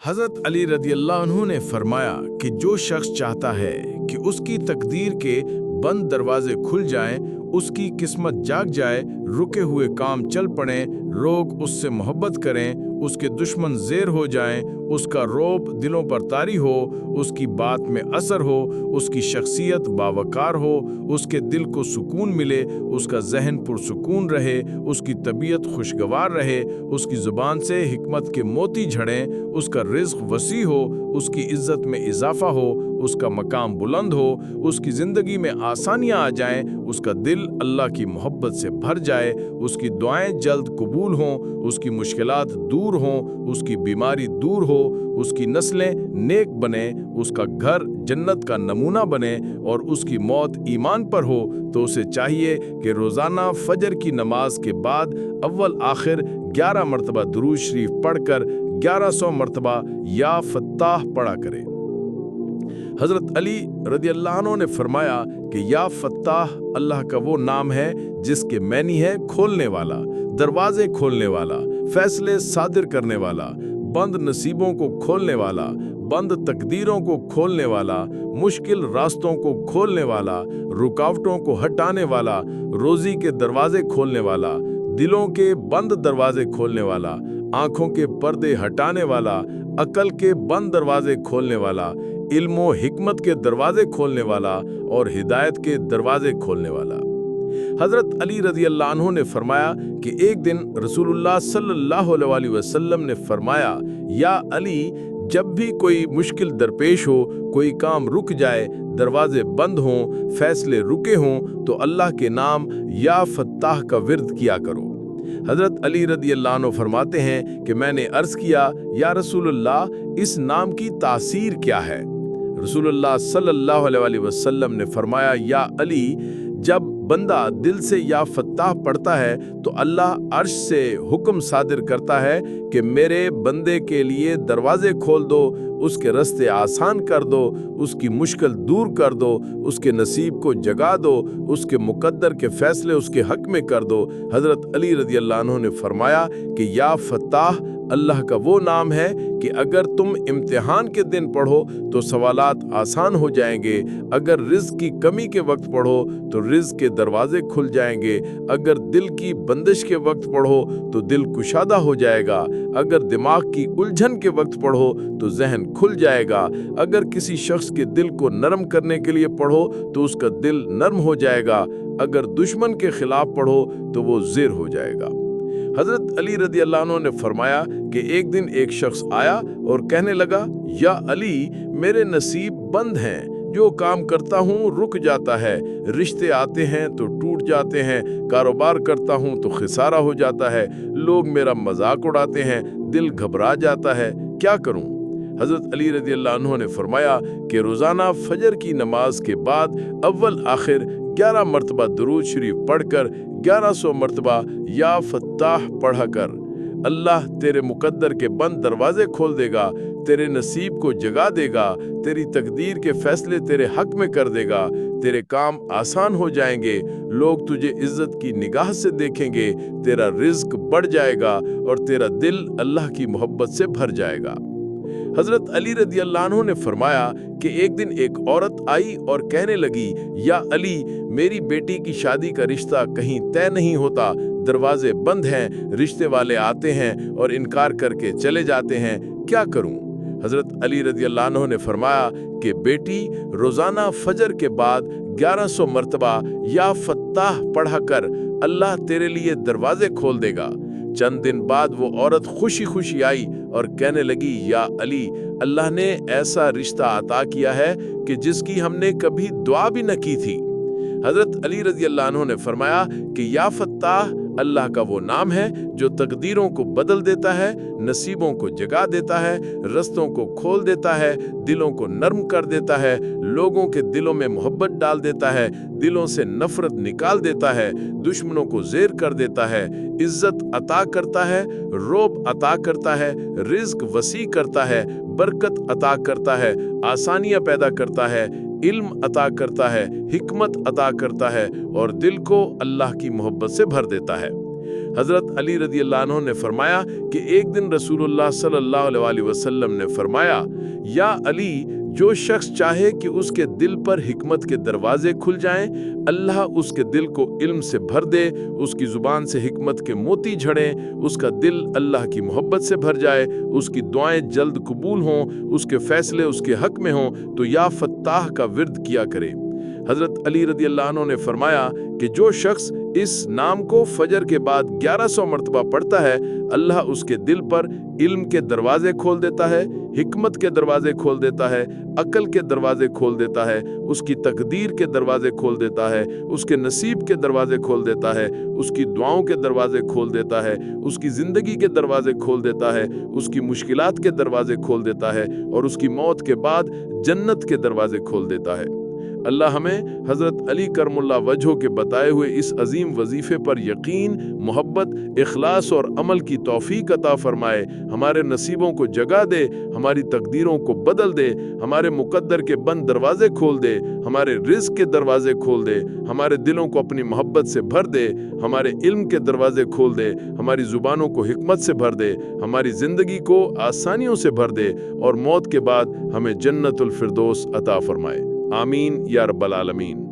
हज़रत अली रदियल्लाहु अन्हु ने फरमाया कि जो शख्स चाहता है कि उसकी तकदीर के बंद दरवाजे खुल जाएं, उसकी किस्मत जाग जाए, रुके हुए काम चल पड़ें, लोग उससे मोहब्बत करें, उसके दुश्मन ज़ेर हो जाएं, उसका रौब दिलों पर तारी हो, उसकी बात में असर हो, उसकी शख्सियत बावकार हो, उसके दिल को सुकून मिले, उसका जहन पुरसुकून रहे, उसकी तबीयत खुशगवार रहे, उसकी ज़ुबान से हिकमत के मोती झड़ें, उसका रिज़्क़ वसी हो, उसकी इज़्ज़त में इजाफा हो, उसका मकाम बुलंद हो, उसकी ज़िंदगी में आसानियाँ आ जाएं, उसका दिल अल्लाह की मोहब्बत से भर जाए, उसकी दुआएं जल्द कबूल हों, उसकी मुश्किलात दूर हों, उसकी बीमारी दूर हो, उसकी नस्लें नेक बने, उसका घर जन्नत का नमूना बने और उसकी मौत ईमान पर हो, तो उसे चाहिए कि रोज़ाना फजर की नमाज के बाद अव्वल आखिर 11 मरतबा दुरूद शरीफ पढ़कर 1100 मरतबा या फत्ताह पढ़ा करे। हज़रत अली रदियल्लाहु अन्हु ने फरमाया कि या फत्ताह अल्लाह का वो नाम है जिसके मैनी है खोलने वाला, दरवाजे खोलने वाला, फैसले सादिर करने वाला, बंद नसीबों को खोलने वाला, बंद तकदीरों को खोलने वाला, मुश्किल रास्तों को खोलने वाला, रुकावटों को हटाने वाला, रोज़ी के दरवाजे खोलने वाला, दिलों के बंद दरवाजे खोलने वाला, आँखों के पर्दे हटाने वाला, अकल के बंद दरवाजे खोलने वाला, इल्मो हिकमत के दरवाजे खोलने वाला और हिदायत के दरवाजे खोलने वाला। हज़रत अली रज़ियल्लाहु अन्हु ने फरमाया कि एक दिन रसूलुल्लाह सल्लल्लाहु अलैहि वसल्लम ने फरमाया, या अली, जब भी कोई मुश्किल दरपेश हो, कोई काम रुक जाए, दरवाजे बंद हों, फैसले रुके हों, तो अल्लाह के नाम या फत्ताह का विर्द किया करो। हज़रत अली रज़ियल्लाहु अन्हु फरमाते हैं कि मैंने अर्ज़ किया, या रसूलुल्लाह, इस नाम की तासीर क्या है? रसूलुल्लाह सल्लल्लाहु अलैहि वसल्लम ने फरमाया, या अली, जब बंदा दिल से या फत्ताह पढ़ता है तो अल्लाह अर्श से हुक्म सादिर करता है कि मेरे बंदे के लिए दरवाजे खोल दो, उसके रास्ते आसान कर दो, उसकी मुश्किल दूर कर दो, उसके नसीब को जगा दो, उसके मुकद्दर के फैसले उसके हक में कर दो। हज़रत अली रज़ियल्लाहु अन्हु ने फरमाया कि या फत्ताह अल्लाह का वो नाम है कि अगर तुम इम्तिहान के दिन पढ़ो तो सवालात आसान हो जाएंगे, अगर रिज़्क़ की कमी के वक्त पढ़ो तो रिज़्क़ के दरवाजे खुल जाएंगे, अगर दिल की बंदिश के वक्त पढ़ो तो दिल कुशादा हो जाएगा, अगर दिमाग की उलझन के वक्त पढ़ो तो जहन खुल जाएगा, अगर किसी शख्स के दिल को नरम करने के लिए पढ़ो तो उसका दिल नरम हो जाएगा, अगर दुश्मन के खिलाफ पढ़ो तो वो ज़ेर हो जाएगा। हज़रत अली रज़ियल्लाहु अन्हु ने फरमाया कि एक दिन एक शख्स आया और कहने लगा, या अली, मेरे नसीब बंद हैं, जो काम करता हूँ रुक जाता है, रिश्ते आते हैं तो टूट जाते हैं, कारोबार करता हूँ तो खिसारा हो जाता है, लोग मेरा मजाक उड़ाते हैं, दिल घबरा जाता है, क्या करूँ? हज़रत अली रज़ियल्लाहु अन्हु ने फरमाया कि रोज़ाना फजर की नमाज के बाद अव्वल आखिर 11 मरतबा दुरूद शरीफ पढ़कर 1100 मरतबा या फत्ताह पढ़ा कर, अल्लाह तेरे मुकद्दर के बंद दरवाजे खोल देगा, तेरे नसीब को जगा देगा, तेरी तकदीर के फैसले तेरे हक में कर देगा, तेरे काम आसान हो जाएंगे, लोग तुझे इज्जत की निगाह से देखेंगे, तेरा रिज़्क बढ़ जाएगा और तेरा दिल अल्लाह की मोहब्बत से भर जाएगा। हज़रत अली रज़ियल्लाहु अन्हु ने फरमाया कि एक दिन एक औरत आई और कहने लगी, या अली, मेरी बेटी की शादी का रिश्ता कहीं तय नहीं होता, दरवाजे बंद हैं, रिश्ते वाले आते हैं और इनकार करके चले जाते हैं, क्या करूं? हज़रत अली रज़ियल्लाहु अन्हु ने फरमाया कि बेटी, रोज़ाना फजर के बाद 1100 मरतबा या फत्ताह पढ़ा कर, अल्लाह तेरे लिए दरवाजे खोल देगा। चंद दिन बाद वो औरत खुशी खुशी आई और कहने लगी, या अली, अल्लाह ने ऐसा रिश्ता अता किया है कि जिसकी हमने कभी दुआ भी न की थी। हज़रत अली रज़ियल्लाहु अन्हु ने फरमाया कि या फत्ताह अल्लाह का वो नाम है जो तकदीरों को बदल देता है, नसीबों को जगा देता है, रस्तों को खोल देता है, दिलों को नरम कर देता है, लोगों के दिलों में मोहब्बत डाल देता है, दिलों से नफरत निकाल देता है, दुश्मनों को ज़ेर कर देता है, इज्जत अता करता है, रोब अता करता है, रिज़्क वसी करता है, बरकत अता करता है, आसानियाँ पैदा करता है, इल्म अता करता है, हिकमत अता करता है और दिल को अल्लाह की मोहब्बत से भर देता है। हज़रत अली रज़ी अल्लाह अन्हु ने फरमाया कि एक दिन रसूलुल्लाह सल्लल्लाहु अलैहि वसल्लम ने फरमाया, या अली, जो शख्स चाहे कि उसके दिल पर हिकमत के दरवाजे खुल जाएं, अल्लाह उसके दिल को इल्म से भर दे, उसकी ज़ुबान से हिकमत के मोती झड़ें, उसका दिल अल्लाह की मोहब्बत से भर जाए, उसकी दुआएं जल्द कबूल हों, उसके फैसले उसके हक में हों, तो या फत्ताह का विर्द किया करे। हज़रत अली रज़ी अल्लाह अन्हु ने फरमाया कि जो शख्स इस नाम को फजर के बाद 1100 मरतबा पढ़ता है, अल्लाह उसके दिल पर इल्म के दरवाजे खोल देता है, हिकमत के दरवाजे खोल देता है, अक्ल के दरवाजे खोल देता है, उसकी तकदीर के दरवाजे खोल देता है, उसके नसीब के दरवाजे खोल देता है, उसकी दुआओं के दरवाजे खोल देता है, उसकी ज़िंदगी के दरवाजे खोल देता है, उसकी मुश्किलात के दरवाजे खोल देता है और उसकी मौत के बाद जन्नत के दरवाजे खोल देता है। अल्लाह हमें हज़रत अली करमुल्लाह वजह के बताए हुए इस अजीम वजीफ़े पर यकीन, मोहब्बत, इखलास और अमल की तौफीक अता फरमाए, हमारे नसीबों को जगा दे, हमारी तकदीरों को बदल दे, हमारे मुकद्दर के बंद दरवाजे खोल दे, हमारे रिज़्क़ के दरवाजे खोल दे, हमारे दिलों को अपनी मोहब्बत से भर दे, हमारे इल्म के दरवाजे खोल दे, हमारी ज़ुबानों को हिकमत से भर दे, हमारी ज़िंदगी को आसानियों से भर दे और मौत के बाद हमें जन्नतुल फिरदौस अता फरमाए। आमीन या रब्बल आलमीन।